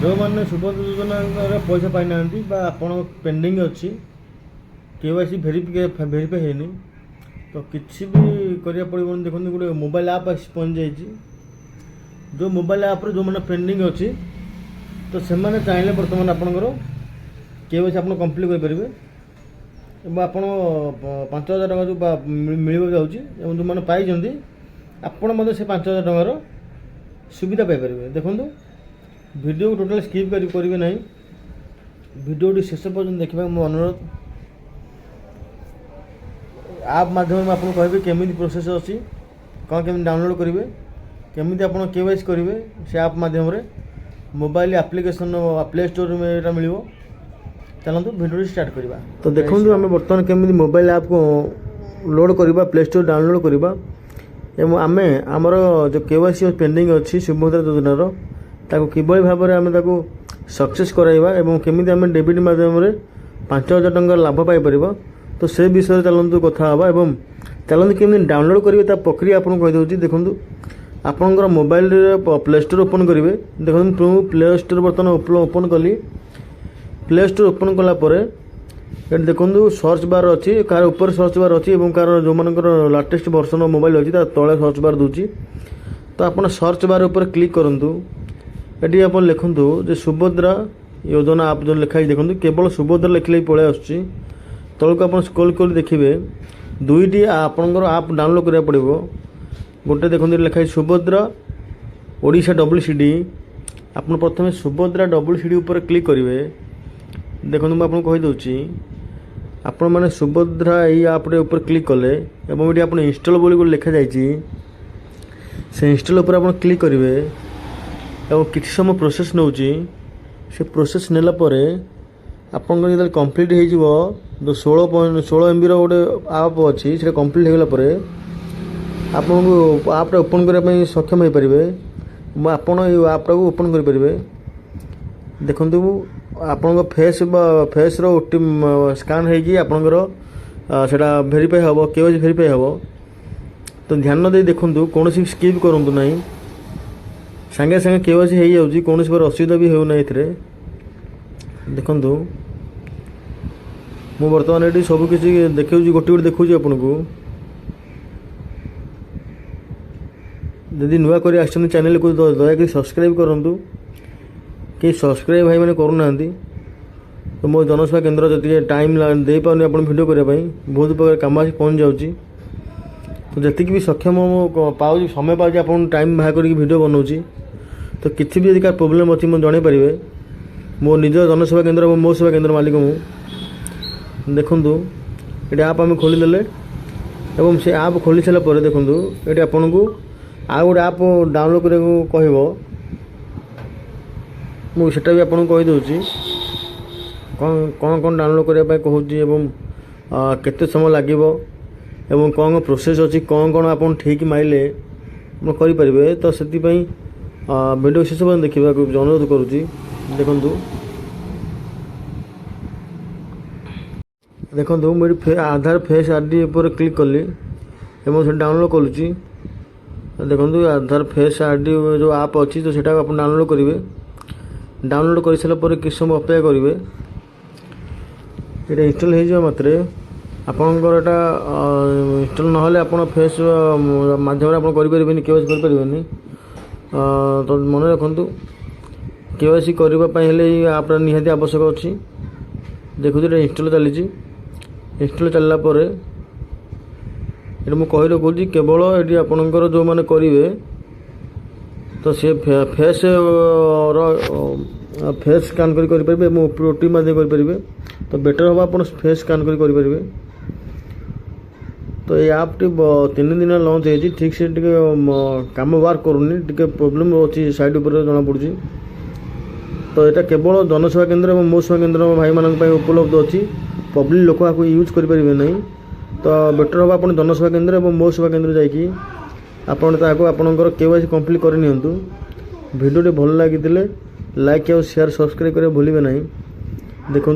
जो मैंने सुभद्रा योजना पैसा पाई ना आप पेंडिंग अच्छी केवाईसी भेरीफाई है तो किसी भी करिया पड़ो देखो गोटे मोबाइल आप पहुँच जाइए जो मोबाइल आप जो मैंने पेंडिंग अच्छी तो से चाहिए बर्तमान आपंकर केवाईसी आप कम्प्लीट करेंगे आप 5,000 टका जो मिल जाऊँगी जो मैंने पाई आपण से 5,000 टकार सुविधा पाइपर देखूँ वीडियो को टोटल स्किप करेंगे ना वीडियो शेष पर्यटन देखा मो अनुरोध आप माध्यम में आपको कहे केमी प्रोसेस अच्छी कौन केमी डाउनलोड करेंगे केमी आप केवाईसी करेंगे से आप माध्यम मोबाइल एप्लिकेशन प्ले स्टोर में यहाँ मिल चलते वीडियो स्टार्ट करवा तो देखो आम बर्तमान केमी मोबाइल ऐप को लोड करवा प्ले स्टोर डाउनलोड करवा एवं आम आमर जो केवाईसी पेंडिंग अच्छी सुभद्रा योजनार ताको किभली भाव में आम सक्सेस कराइबा एवं केमी आम डेबिट माध्यम 5,000 टंका लाभ पाइपर तो से विषय चलतु कथा हाँ एवं चलते केमी डाउनलोड करेंगे ता प्रक्रिया आपको कहीदे देखूँ आपंकर मोबाइल प्ले स्टोर ओपन करेंगे देखो प्ले स्टोर बर्तमान ओपन कली प्ले स्टोर ओपन कलापर ये देखो सर्च बार अच्छी कार ऊपर सर्च बार अच्छी कार जो मानकर लाटेस्ट वर्सन मोबाइल अच्छी तले सर्च बार दूची तो आप सर्च बार ऊपर क्लिक करूँ ये आप लिखूँ जो सुभद्रा योजना आप जो लिखाई देखो केवल सुभद्रा लिखले पलि आसूँ तलक आप स्क्रॉल कर देखिए दुईटी आपंकर आप डाउनलोड करा पड़ो गोटे देखो लिखाई सुभद्रा ओडिशा WCD आप प्रथम सुभद्रा WCD ऊपर क्लिक करेंगे देखो मुझे आपको कहीदे आपण मैंने सुभद्रा यही आप्रे ऊपर क्लिक कले और ये आप इंस्टॉल बोली लिखा जाइए से इंस्टॉल उपर आप क्लिक करेंगे और किसी समय प्रोसेस नौ से प्रोसेस नेला परे आपन जो कम्प्लीट हो जो 16 MB गोटे आप अच्छी से कम्प्लीट होगला आपको आप्टा ओपन करने सक्षम हो पारे आपड़ ये आप्टा को ओपन करेंगे देखु आपण फेस रोटी स्कान होकर भेरीफाई हम केवाईसी भेरीफाई हम तो ध्यान दे देखूँ कौन स्किप करूँ ना सांगे सांगे केवाईसी हो जाऊँगी कौन बार असुविधा भी होना ये देखूँ मु बर्तमान ये सबकि देखा गोटे गोटे देखूँ आपन को यदि नुआ कर चैनल को दयाक सब्सक्राइब करूँ कि सब्सक्राइब भाई मैंने करूना तो मो जनसेवा केन्द्र जी टाइम दे पानी आप भिडियो करने बहुत प्रकार कम आस पहुँच जाऊँगी तो जी भी सक्षम पाँच समय पाँच आप टाइम बाहर करके भिडियो बनाऊँगी तो किसी भी यदि प्रोब्लेम अच्छी मुझे जन पारे मो निज जनसेवा केन्द्र और मो सेवा केन्द्र मालिक मु देखूँ ये आप आम खोलीदे एवं से आप खोली सारापर देखूँ ये आपन को आ गए आप डाउनलोड करने कह मुझे भी आपको कहीदे कौन कौन डाउनलोड करने कहूँ केते समय लगे एवं कौन प्रोसेस अच्छी कौन कौन आप ठीक माइले करें तो से वीडियो शेष पर्यटन देखा अनुरोध करुँच देखूँ देखो मुझे आधार फेस आरडी पर क्लिक कली एवं से डाउनलोड करुँची देखो आधार फेस आरडी जो आप अच्छी तो सीटा आप डाउनलोड करेंगे डाउनलोड कर सारापर किस समय अपेक्षा करेंगे ये इंस्टॉल हो मात्रे आपंकर यहाँ इंस्टॉल ना आप फेस माध्यम आप करें केवाईसी करें तो मन रखु केवाईसी करने आप निहाती आवश्यक अच्छी देखो इंस्टॉल चली इंस्टॉल चलला ये मुझे कही रखुच्छी केवल ये आपंकर जो मैंने करेंगे तो सी फेस फेस स्कान करेंगे ओटी माध्यम करेंगे तो बेटर हम आप फेस स्कान करेंगे तो ये आपटी 3 दिन लॉन्च होती ठीक से काम वर्क करूनी टी प्रोब्लेम अच्छी साइड उपर जना पड़ी तो यहाँ केवल जनसेवा केन्द्र और मो सेवा केन्द्र भाई मान उपलब्ध अच्छी पब्लिक लोक आपको यूज करेंगे नहीं तो बेटर हम आप जनसेवा केन्द्र और मो सेवा केन्द्र जाकि आपणकर केवाईसी कम्प्लीट कर नियंतु वीडियो भल लगी लाइक और शेयर सब्सक्राइब करें भूलें ना देखूँ